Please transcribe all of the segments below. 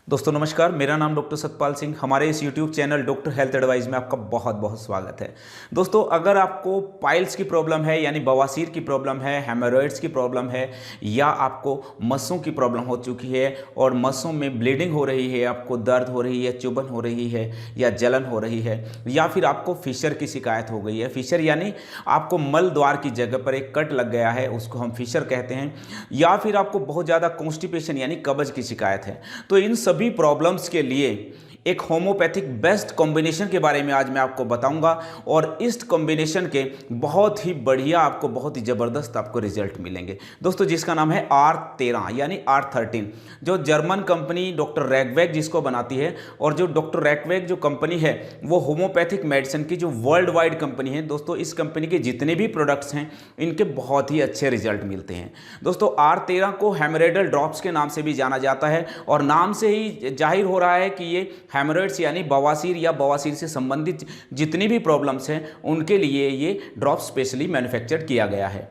दोस्तों नमस्कार, मेरा नाम डॉक्टर सतपाल सिंह। हमारे इस YouTube channel doctor health advice में आपका बहुत बहुत स्वागत है। दोस्तों, अगर आपको पाइल्स की प्रॉब्लम है यानी बवासीर की प्रॉब्लम है, हेमोरॉइड्स की प्रॉब्लम है, या आपको मस्सों की प्रॉब्लम हो चुकी है और मस्सों में ब्लीडिंग हो रही है, आपको दर्द हो रही है, चुभन हो रही है या जलन हो रही है, या फिर आपको फिशर की शिकायत हो गई है। फिशर यानी आपको मल द्वार की जगह पर एक कट लग गया है, उसको हम फिशर कहते हैं। या फिर आपको बहुत ज़्यादा कॉन्स्टिपेशन यानी कब्ज की शिकायत है। तो इन सभी प्रॉब्लम्स के लिए एक होम्योपैथिक बेस्ट कॉम्बिनेशन के बारे में आज मैं आपको बताऊंगा, और इस कॉम्बिनेशन के बहुत ही बढ़िया, आपको बहुत ही ज़बरदस्त आपको रिजल्ट मिलेंगे दोस्तों, जिसका नाम है R13 यानी R13, जो जर्मन कंपनी डॉक्टर रैगवेग जिसको बनाती है। और जो डॉक्टर रैगवेग जो कंपनी है वो होम्योपैथिक मेडिसिन की जो वर्ल्ड वाइड कंपनी है दोस्तों। इस कंपनी के जितने भी प्रोडक्ट्स हैं इनके बहुत ही अच्छे रिजल्ट मिलते हैं दोस्तों। R13 को हेमोरेडल ड्रॉप्स के नाम से भी जाना जाता है, और नाम से ही जाहिर हो रहा है कि ये हेमोरॉइड्स यानी बवासीर या बवासीर से संबंधित जितनी भी प्रॉब्लम्स हैं उनके लिए ये ड्रॉप स्पेशली मैन्युफैक्चर किया गया है।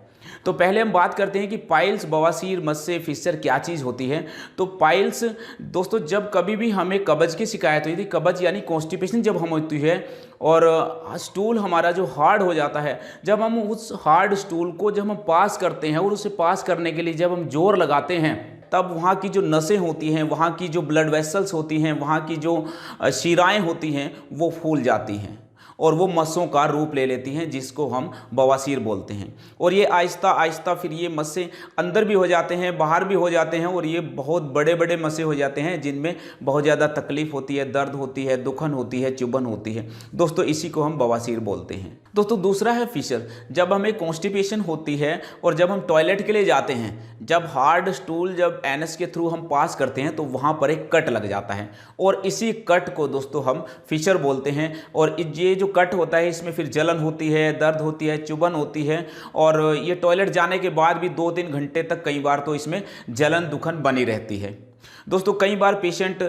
तो पहले हम बात करते हैं कि पाइल्स, बवासीर, मस्से, फिशर क्या चीज़ होती है। तो पाइल्स दोस्तों, जब कभी भी हमें कब्ज की शिकायत हुई थी, कब्ज यानी कॉन्स्टिपेशन जब हम होती है और स्टूल हमारा जो हार्ड हो जाता है, जब हम उस हार्ड स्टूल को जब हम पास करते हैं और उसे पास करने के लिए जब हम जोर लगाते हैं, तब वहाँ की जो नसें होती हैं, वहाँ की जो ब्लड वेसल्स होती हैं, वहाँ की जो शिराएं होती हैं वो फूल जाती हैं और वो मस्सों का रूप ले लेती हैं, जिसको हम बवासीर बोलते हैं। और ये आहिस्ता आहिस्ता फिर ये मस्से अंदर भी हो जाते हैं, बाहर भी हो जाते हैं, और ये बहुत बड़े बड़े मस्से हो जाते हैं जिनमें बहुत ज़्यादा तकलीफ होती है, दर्द होती है, दुखन होती है, चुभन होती है दोस्तों। इसी को हम बवासीर बोलते हैं दोस्तों। दूसरा है फिशर। जब हमें कॉन्स्टिपेशन होती है और जब हम टॉयलेट के लिए जाते हैं, जब हार्ड स्टूल जब एनस के थ्रू हम पास करते हैं तो वहाँ पर एक कट लग जाता है, और इसी कट को दोस्तों हम फिशर बोलते हैं। और ये जो कट होता है इसमें फिर जलन होती है, दर्द होती है, चुभन होती है, और ये टॉयलेट जाने के बाद भी 2-3 घंटे तक कई बार तो इसमें जलन दुखन बनी रहती है दोस्तों। कई बार पेशेंट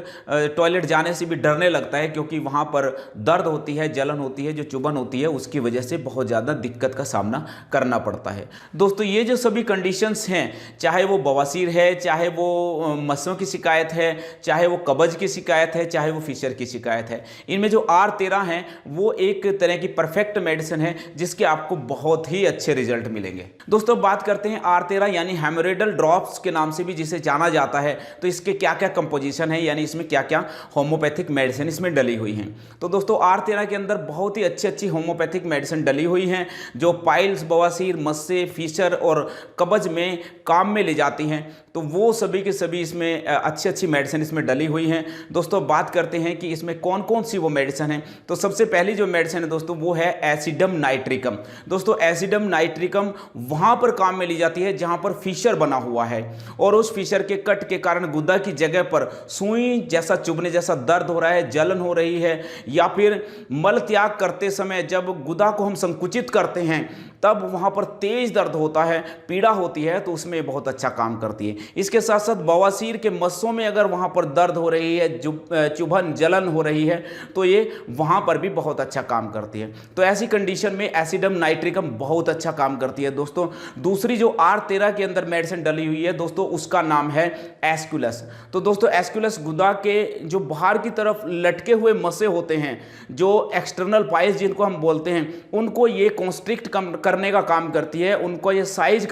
टॉयलेट जाने से भी डरने लगता है, क्योंकि वहाँ पर दर्द होती है, जलन होती है, जो चुभन होती है, उसकी वजह से बहुत ज़्यादा दिक्कत का सामना करना पड़ता है दोस्तों। ये जो सभी कंडीशंस हैं, चाहे वो बवासीर है, चाहे वो मस्सों की शिकायत है, चाहे वो कब्ज की शिकायत है, चाहे वो फिशर की शिकायत है, इनमें जो R13 है वो एक तरह की परफेक्ट मेडिसिन है जिसके आपको बहुत ही अच्छे रिजल्ट मिलेंगे दोस्तों। बात करते हैं R13 यानी हेमोरेडल ड्रॉप्स के नाम से भी जिसे जाना जाता है। तो इसके क्या क्या कंपोजिशन है, यानी इसमें क्या क्या होम्योपैथिक मेडिसिन इसमें डली हुई हैं। तो दोस्तों R13 के अंदर बहुत ही अच्छी अच्छी होम्योपैथिक मेडिसिन डली हुई हैं, जो पाइल्स, बवासीर, मस्से, फिशर और कब्ज में काम में ले जाती हैं। तो वो सभी के सभी इसमें अच्छी अच्छी मेडिसिन इसमें डली हुई हैं दोस्तों। बात करते हैं कि इसमें कौन कौन सी वो मेडिसिन है। तो सबसे पहली जो मेडिसिन है दोस्तों वो है एसिडम नाइट्रिकम दोस्तों। एसिडम नाइट्रिकम वहाँ पर काम में ली जाती है जहाँ पर फिशर बना हुआ है, और उस फिशर के कट के कारण गुदा की जगह पर सुई जैसा चुभने जैसा दर्द हो रहा है, जलन हो रही है, या फिर मल त्याग करते समय जब गुदा को हम संकुचित करते हैं तब वहाँ पर तेज दर्द होता है, पीड़ा होती है, तो उसमें बहुत अच्छा काम करती है। इसके साथ साथ बवासीर के मस्सों में अगर वहाँ पर दर्द हो रही है, चुभन जलन हो रही है, तो ये वहाँ पर भी बहुत अच्छा काम करती है। तो ऐसी कंडीशन में एसिडम नाइट्रिकम बहुत अच्छा काम करती है दोस्तों। दूसरी जो R13 के अंदर मेडिसिन डली हुई है दोस्तों, उसका नाम है एस्कुलस। तो दोस्तों एस्कुलस गुदा के जो बाहर की तरफ लटके हुए मस्से होते हैं, जो एक्सटर्नल पाइल्स जिनको हम बोलते हैं, उनको ये कॉन्स्ट्रिक्ट करने का काम करती है, उनको ये साइज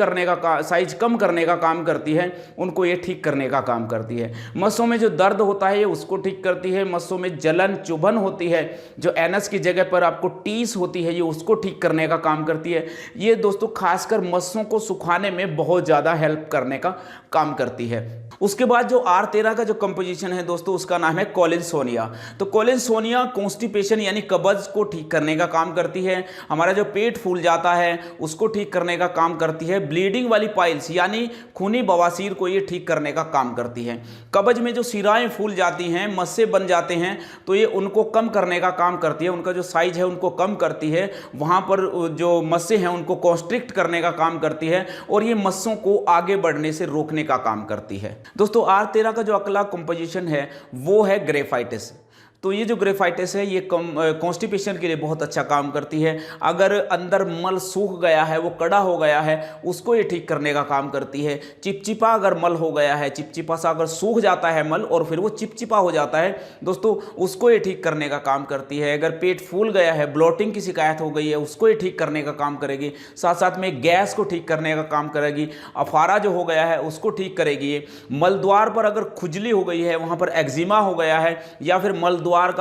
कम करने का काम करती है, उनको ये ठीक करने का काम करती है। मस्सों में जो दर्द होता है ये उसको ठीक करती है। मस्सों में जलन चुभन होती है, जो एनस की जगह पर आपको टीस होती है, ये उसको ठीक करने का काम करती है। ये दोस्तों खासकर मस्सों को सुखाने में बहुत ज़्यादा हेल्प करने का काम करती है। उसके बाद जो R13 का जो कंपोजिशन है दोस्तों, उसका नाम है कोलिनसोनिया। तो कोलिनसोनिया कॉन्स्टिपेशन यानी कब्ज को ठीक करने का काम करती है। हमारा जो पेट फूल जाता है उसको ठीक करने का काम करती है। ब्लीडिंग वाली पाइल्स यानी खूनी बवासीर को ये ठीक करने का काम करती है। कब्ज में जो शिराएं फूल जाती हैं, मस्से बन जाते हैं, तो ये उनको कम करने का काम करती है। उनका जो साइज है उनको कम करती है, वहाँ पर जो मस्से हैं उनको कॉन्स्ट्रिक्ट करने का काम करती है, और ये मस्सों को आगे बढ़ने से रोकने का काम करती है दोस्तों। R13 का जो अगला कंपोजिशन है वो है ग्रेफाइटिस। तो ये जो ग्रेफाइटिस है ये कॉन्स्टिपेशन के लिए बहुत अच्छा काम करती है। अगर अंदर मल सूख गया है, वो कड़ा हो गया है, उसको ये ठीक करने का काम करती है। चिपचिपा अगर मल हो गया है, चिपचिपा सा अगर सूख जाता है मल और फिर वो चिपचिपा हो जाता है दोस्तों, उसको ये ठीक करने का काम करती है। अगर पेट फूल गया है, ब्लोटिंग की शिकायत हो गई है, उसको ये ठीक करने का काम करेगी। साथ साथ में गैस को ठीक करने का काम करेगी। अफारा जो हो गया है उसको ठीक करेगी ये। मलद्वार पर अगर खुजली हो गई है, वहाँ पर एक्जिमा हो गया है, या फिर मलद्वार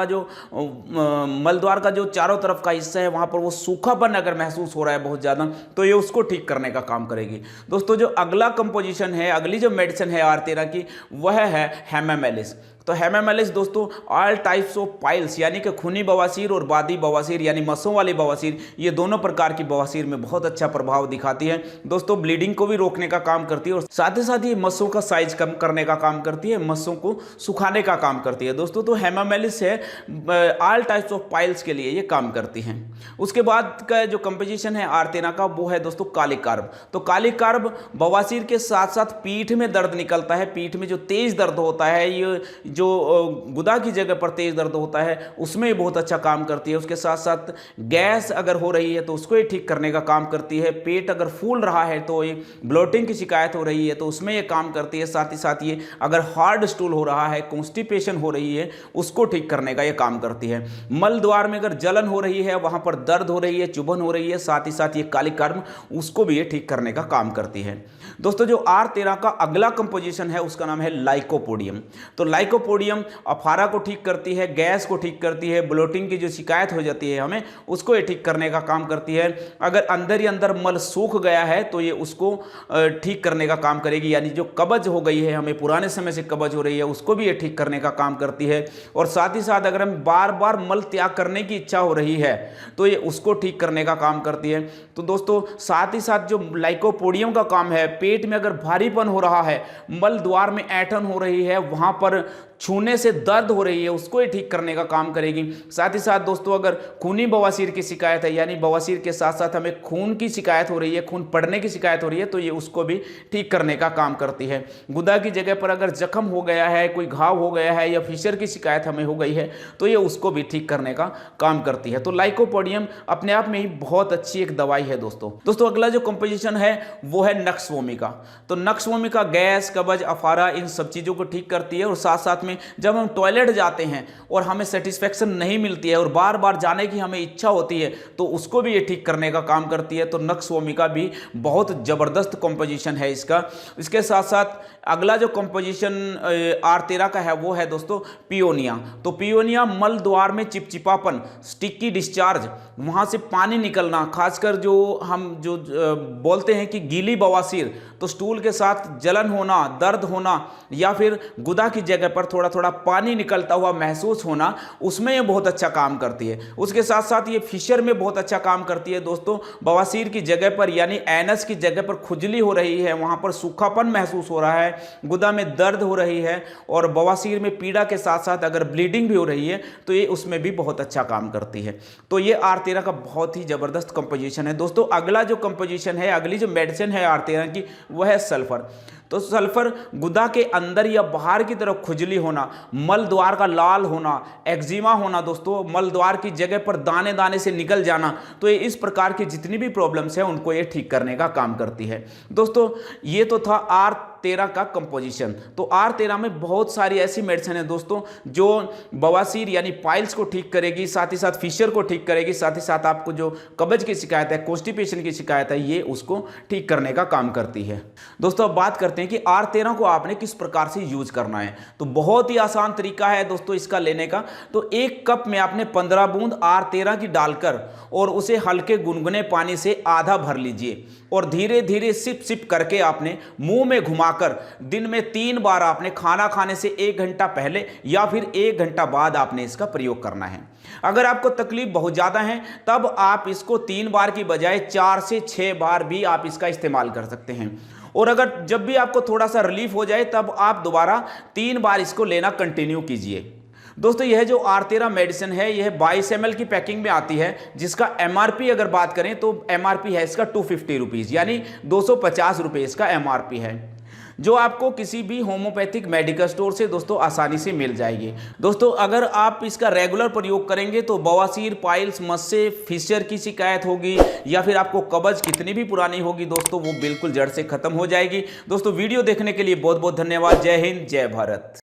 का जो चारों तरफ का हिस्सा है वहाँ पर वो सूखापन अगर महसूस हो रहा है बहुत ज़्यादा, तो ये उसको ठीक करने का काम करेगी। दोस्तों जो अगला कंपोजिशन है, अगली जो मेडिसिन है R13 की, वह है हेमामेलिस। तो हेमामेलिस दोस्तों ऑल टाइप्स ऑफ पाइल्स यानी कि खूनी बवासीर और बादी बवासीर यानी मसों वाली बवासीर, ये दोनों प्रकार की बवासीर में बहुत अच्छा प्रभाव दिखाती है। दोस्तों ब्लीडिंग को भी रोकने का काम करती है और साथ ही साथ ये मसों का साइज कम करने का काम करती है, मसों को सुखाने का काम करती है। दोस्तों तो हेमामेलिस है ऑल टाइप्स ऑफ पाइल्स के लिए ये काम करती हैं। उसके बाद का जो कंपोजिशन है R13 का, वो है दोस्तों कालिक कार्ब। तो कालिक कार्ब बवासीर के साथ साथ पीठ में दर्द निकलता है, पीठ में जो तेज दर्द होता है, ये जो गुदा की जगह पर तेज दर्द होता है उसमें बहुत अच्छा काम करती है। उसके साथ साथ गैस अगर हो रही है तो उसको ये ठीक करने का काम करती है। पेट अगर फूल रहा है तो ये ब्लोटिंग की शिकायत हो रही है तो उसमें ये काम करती है। साथ ही साथ ये अगर हार्ड स्टूल हो रहा है, कॉन्स्टिपेशन हो रही है, उसको ठीक करने का ये काम करती है। मल द्वार में अगर जलन हो रही है, वहाँ पर दर्द हो रही है, चुभन हो रही है, साथ ही साथ ये कालिक कार्ब उसको भी ये ठीक करने का काम करती है। दोस्तों जो R13 का अगला कंपोजिशन है उसका नाम है लाइकोपोडियम। तो लाइकोपोडियम अफारा को ठीक करती है, गैस को ठीक करती है, ब्लोटिंग की जो शिकायत हो जाती है हमें, उसको ये ठीक करने का काम करती है। अगर अंदर ही अंदर मल सूख गया है तो ये उसको ठीक करने का काम करेगी, यानी जो कब्ज हो गई है, हमें पुराने समय से कब्ज हो रही है, उसको भी ये ठीक करने का काम करती है। और साथ ही साथ अगर हम बार बार मल त्याग करने की इच्छा हो रही है तो ये उसको ठीक करने का काम करती है। तो दोस्तों साथ ही साथ जो लाइकोपोडियम का काम है, पेट में अगर भारीपन हो रहा है, मल द्वार में ऐंठन हो रही है, वहां पर छूने से दर्द हो रही है, उसको ही ठीक करने का काम करेगी। साथ ही साथ दोस्तों अगर खूनी बवासीर की शिकायत है, यानी बवासीर के साथ साथ हमें खून की शिकायत हो रही है, खून पड़ने की शिकायत हो रही है, तो ये उसको भी ठीक करने का काम करती है। गुदा की जगह पर अगर जख्म हो गया है, कोई घाव हो गया है या फिशर की शिकायत हमें हो गई है तो ये उसको भी ठीक करने का काम करती है। तो लाइकोपोडियम अपने आप में ही बहुत अच्छी एक दवाई है। दोस्तों अगला जो कंपोजिशन है वो है नक्स वोमिका। तो नक्स वोमिका गैस, कब्ज, अफारा, इन सब चीज़ों को ठीक करती है। और साथ साथ में जब हम टॉयलेट जाते हैं और हमें सेटिस्फेक्शन नहीं मिलती है और बार बार जाने की हमें इच्छा होती है तो उसको भी ये ठीक करने का काम करती है। तो नक्स वोमिका भी बहुत ज़बरदस्त कंपोजिशन है इसका। इसके साथ साथ अगला जो कंपोजिशन R13 का है वो है दोस्तों पियोनिया। तो पियोनिया मल द्वार में चिपचिपापन, स्टिकी डिस्चार्ज, वहाँ से पानी निकलना, खासकर जो हम बोलते हैं कि गीली बवासीर, तो स्टूल के साथ जलन होना, दर्द होना या फिर गुदा की जगह पर थोड़ा थोड़ा पानी निकलता हुआ महसूस होना, उसमें ये बहुत अच्छा काम करती है। उसके साथ साथ ये फिशर में बहुत अच्छा काम करती है। दोस्तों बवासीर की जगह पर यानी एनस की जगह पर खुजली हो रही है, वहाँ पर सूखापन महसूस हो रहा है, गुदा में दर्द हो रही है और बवासीर में पीड़ा के साथ साथ अगर ब्लीडिंग भी हो रही है तो ये उसमें भी बहुत अच्छा काम करती है। तो ये R13 का बहुत ही ज़बरदस्त कंपोजिशन है। दोस्तों अगला जो कंपोजिशन है, अगली जो मेडिसिन है R13 की, वह है सल्फर। तो सल्फर गुदा के अंदर या बाहर की तरफ खुजली होना, मल द्वार का लाल होना, एक्जिमा होना, दोस्तों मल द्वार की जगह पर दाने दाने से निकल जाना, तो ये इस प्रकार की जितनी भी प्रॉब्लम्स हैं उनको ये ठीक करने का काम करती है। दोस्तों ये तो था R13 का कंपोजिशन। तो R13 में बहुत सारी ऐसी मेडिसिन है दोस्तों जो बवासीर यानी पाइल्स को ठीक करेगी, साथ ही साथ फिशर को ठीक करेगी, साथ ही साथ आपको जो कब्ज की शिकायत है, कॉन्स्टिपेशन की शिकायत है, ये उसको ठीक करने का काम करती है। दोस्तों अब बात करते हैं कि R13 को आपने किस प्रकार से यूज करना है। तो बहुत ही आसान तरीका है दोस्तों इसका लेने का। तो एक कप में आपने 15 बूंद R13 की डालकर और उसे हल्के गुनगुने पानी से आधा भर लीजिए और धीरे धीरे सिप सिप करके आपने मुंह में घुमाकर दिन में 3 बार आपने खाना खाने से 1 घंटा पहले या फिर 1 घंटा बाद आपने इसका प्रयोग करना है। अगर आपको तकलीफ बहुत ज़्यादा है तब आप इसको 3 बार की बजाय 4 से 6 बार भी आप इसका इस्तेमाल कर सकते हैं। और अगर जब भी आपको थोड़ा सा रिलीफ हो जाए तब आप दोबारा 3 बार इसको लेना कंटिन्यू कीजिए। दोस्तों यह जो R13 मेडिसिन है यह 22 ml की पैकिंग में आती है, जिसका MRP अगर बात करें तो MRP है इसका 250 रुपीज़, यानी 250 रुपये इसका MRP है। जो आपको किसी भी होम्योपैथिक मेडिकल स्टोर से दोस्तों आसानी से मिल जाएगी। दोस्तों अगर आप इसका रेगुलर प्रयोग करेंगे तो बवासीर, पाइल्स, मस्से, फिशर की शिकायत होगी या फिर आपको कब्ज कितनी भी पुरानी होगी दोस्तों वो बिल्कुल जड़ से खत्म हो जाएगी। दोस्तों वीडियो देखने के लिए बहुत बहुत धन्यवाद। जय हिंद, जय भारत।